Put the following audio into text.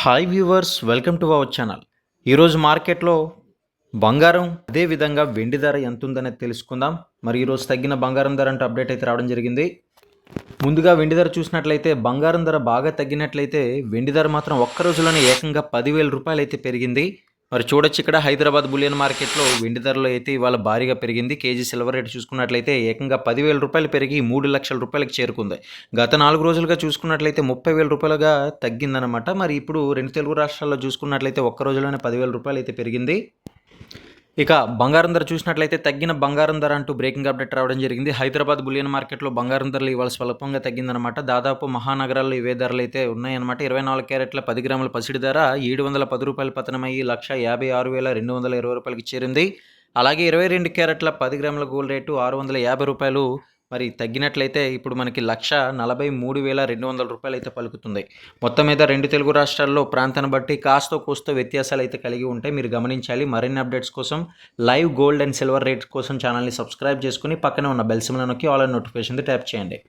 Hi viewers, welcome to our channel. ఈరోజు మార్కెట్లో బంగారం అదేవిధంగా వెండి ధర ఎంత ఉందనేది తెలుసుకుందాం. మరి ఈరోజు తగ్గిన బంగారం ధర అంటూ అప్డేట్ అయితే రావడం జరిగింది. ముందుగా వెండి ధర చూసినట్లయితే బంగారం ధర బాగా తగ్గినట్లయితే వెండి ధర మాత్రం ఒక్క రోజులోనే ఏకంగా 10,000 రూపాయలు అయితే పెరిగింది. మరి చూడొచ్చు, ఇక్కడ హైదరాబాద్ బులియన్ మార్కెట్లో వెండి ధరలో అయితే ఇవాళ భారీగా పెరిగింది. కేజీ సిల్వర్ రేట్ చూసుకున్నట్లయితే ఏకంగా 10,000 రూపాయలు పెరిగి 3 లక్షల రూపాయలకు చేరుకుంది. గత 4 రోజులుగా చూసుకున్నట్లయితే 30,000 రూపాయలుగా తగ్గిందనమాట. మరి ఇప్పుడు రెండు తెలుగు రాష్ట్రాల్లో చూసుకున్నట్లయితే ఒక్క రోజులోనే 10,000 రూపాయలు అయితే పెరిగింది. ఇక బంగారం ధర చూసినట్లయితే తగ్గిన బంగారం ధర అంటూ బ్రేకింగ్ అప్డేట్ రావడం జరిగింది. హైదరాబాద్ బులియన్ మార్కెట్లో బంగారం ధరలు ఇవాళ స్వల్పంగా తగ్గిందనమాట. దాదాపు మహానగరాల్లో ఇవే ధరలు అయితే ఉన్నాయన్నమాట. 24 క్యారెట్ల 10 గ్రాముల పసిడి ధర 710 రూపాయలు పతనమయ్యి 1,56,220 రూపాయలకి చేరింది. అలాగే 22 క్యారెట్ల 10 గ్రాముల గోల్డ్ రేటు 650 రూపాయలు మరి తగ్గినట్లయితే ఇప్పుడు మనకి 1,43,200 రూపాయలు అయితే పలుకుతుంది. మొత్తం మీద రెండు తెలుగు రాష్ట్రాల్లో ప్రాంతాన్ని బట్టి కాస్తో కూస్తో వ్యత్యాసాలు అయితే కలిగి ఉంటాయి, మీరు గమనించాలి. మరిన్ని అప్డేట్స్ కోసం live gold and silver rates కోసం ఛానల్ని సబ్స్క్రైబ్ చేసుకుని పక్కనే ఉన్న బెల్ సింబల్ నొక్కి ఆల్ అండ్ నోటిఫికేషన్ ట్యాప్ చేయండి.